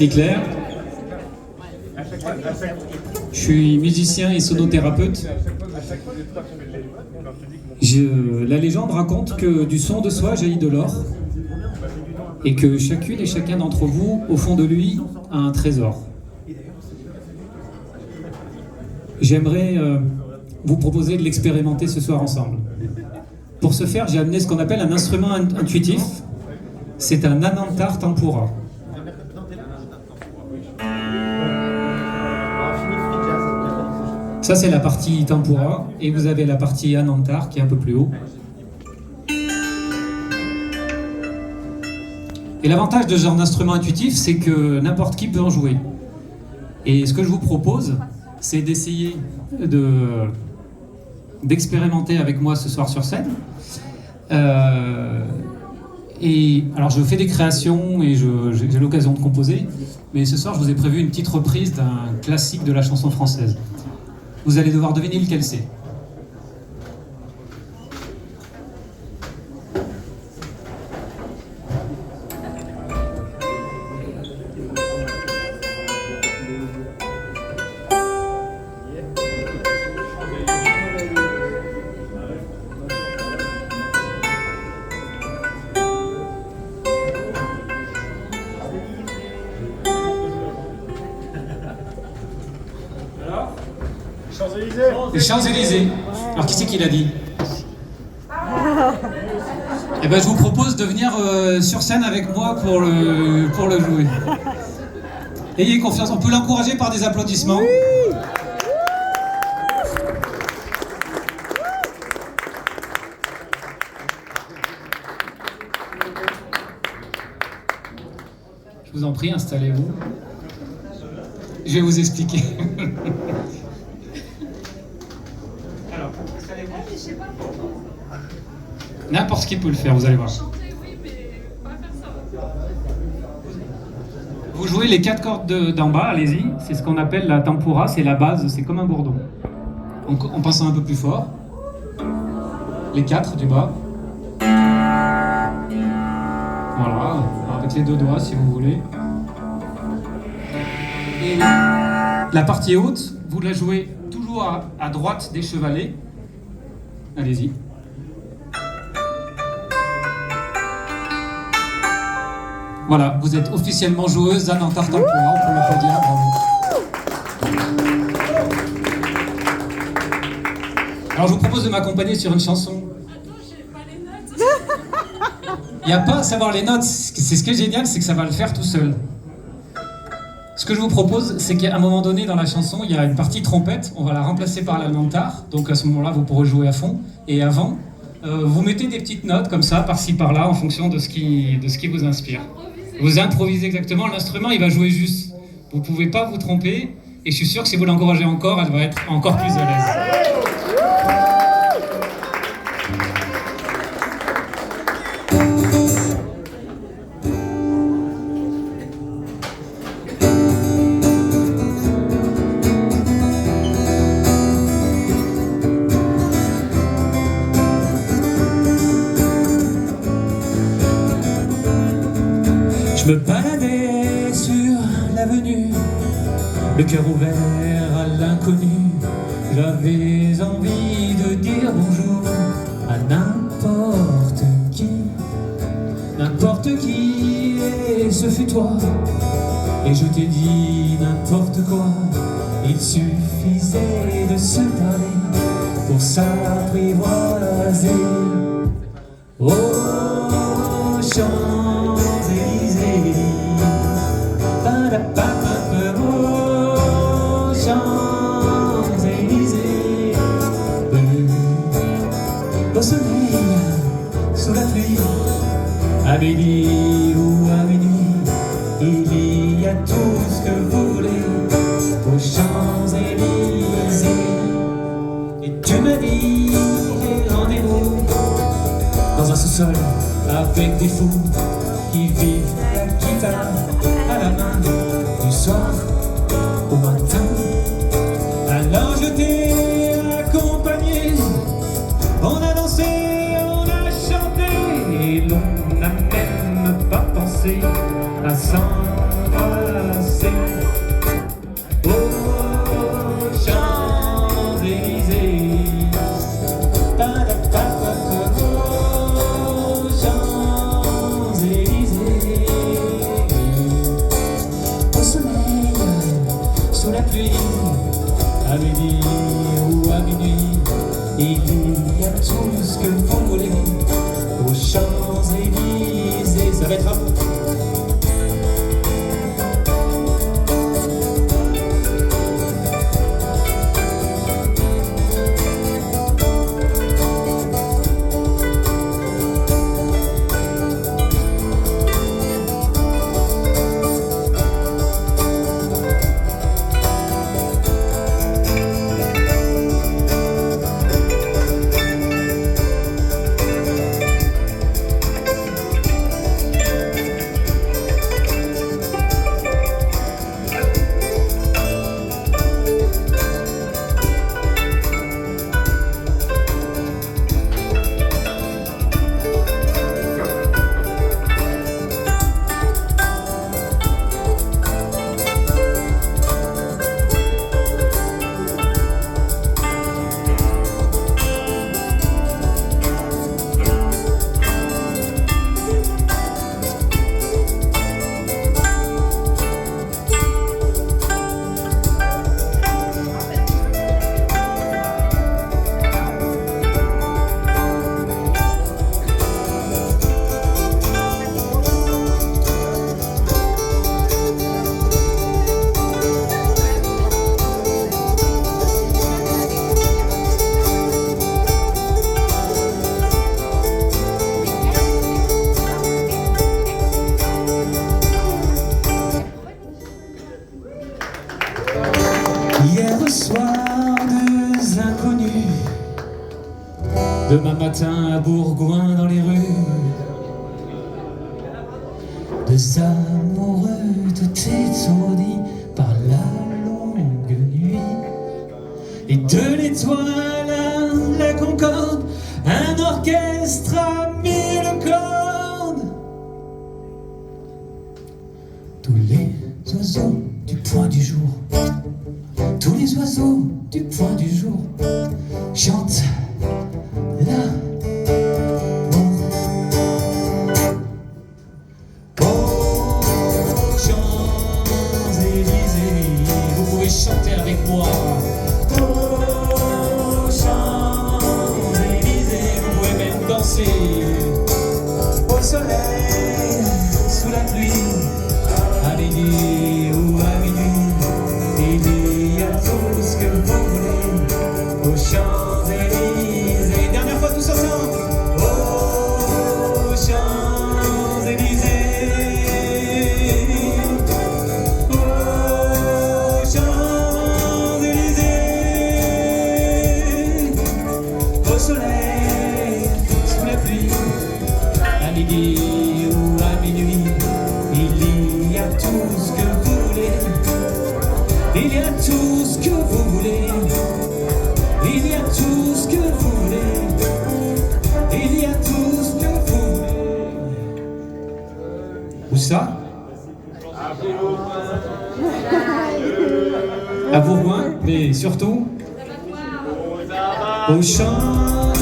Éclair. Je suis musicien et sonothérapeute. La légende raconte que du son de soi jaillit de l'or et que chacune et chacun d'entre vous, au fond de lui, a un trésor. J'aimerais vous proposer de l'expérimenter ce soir ensemble. Pour ce faire, j'ai amené ce qu'on appelle un instrument intuitif. C'est un Anantar Tempura. Ça, c'est la partie Tempura, et vous avez la partie Anantar qui est un peu plus haut. Et l'avantage de ce genre d'instrument intuitif, c'est que n'importe qui peut en jouer. Et ce que je vous propose, c'est d'essayer d'expérimenter avec moi ce soir sur scène. Et alors je fais des créations et j'ai l'occasion de composer, mais ce soir je vous ai prévu une petite reprise d'un classique de la chanson française. Vous allez devoir deviner lequel c'est. Les Champs-Élysées. Alors qui c'est qui l'a dit? Eh ben, je vous propose de venir sur scène avec moi pour le jouer. Ayez confiance, on peut l'encourager par des applaudissements. Je vous en prie, installez-vous. Je vais vous expliquer. N'importe qui peut le faire, vous allez voir. Vous jouez les 4 cordes d'en bas, allez-y. C'est ce qu'on appelle la tempura, c'est la base, c'est comme un bourdon. En passant un peu plus fort. Les 4 du bas. Voilà, avec les 2 doigts si vous voulez. Et la partie haute, vous la jouez toujours à droite des chevalets. Allez-y. Voilà, vous êtes officiellement joueuse Anantar Tempura, on peut l'applaudir, bravo. Alors je vous propose de m'accompagner sur une chanson. Attends, j'ai pas les notes. Il n'y a pas à savoir les notes, c'est ce qui est génial, c'est que ça va le faire tout seul. Ce que je vous propose, c'est qu'à un moment donné dans la chanson, il y a une partie trompette, on va la remplacer par l'Anantar, donc à ce moment-là vous pourrez jouer à fond, et avant, vous mettez des petites notes comme ça, par-ci par-là, en fonction de ce qui vous inspire. Vous improvisez exactement, l'instrument il va jouer juste. Vous ne pouvez pas vous tromper, et je suis sûr que si vous l'encouragez encore, elle va être encore plus à l'aise. Je me baladais sur l'avenue, le cœur ouvert à l'inconnu. J'avais envie de dire bonjour à n'importe qui, et ce fut toi. Et je t'ai dit n'importe quoi, il suffisait de se parler pour s'apprivoiser. Oh, Champs-Élysées, oh, Champs-Élysées, au soleil, sous la pluie, à midi ou à minuit, il y a tout ce que vous voulez aux Champs-Élysées. Et tu m'as dit rendez-vous dans un sous-sol avec des fous qui vivent la guitare à la main, du soir au matin. Alors je t'ai accompagné, on a dansé, on a chanté, et l'on n'a même pas pensé à s'embrasser. pluie, à midi ou à minuit, il y a tout ce que vous voulez aux Champs-Élysées. Ça va être à vous. Hier soir, deux inconnus, demain matin à Bourgoin dans les rues, deux amoureux tout étourdis par la longue nuit, et de l'étoile à la Concorde, un orchestre à 1000 cordes. Tous les oiseaux du point du jour, tous les oiseaux du point du jour chantent l'amour. Aux Champs-Élysées, vous pouvez chanter avec moi. Aux Champs-Élysées, vous pouvez même danser. Au soleil, sous la pluie, à midi ou à minuit, il y a tout ce que vous voulez aux Champs-Élysées. Dernière fois tous ensemble. Aux Champs-Élysées. Aux Champs-Élysées. Au soleil, sous la pluie, à midi ou à minuit, il y a tout ce que vous voulez. Il y a tout ce que vous voulez. Il y a tout ce que vous voulez. Il y a tout ce que vous voulez. Où ça? À Bourgoin, mais surtout aux Champs.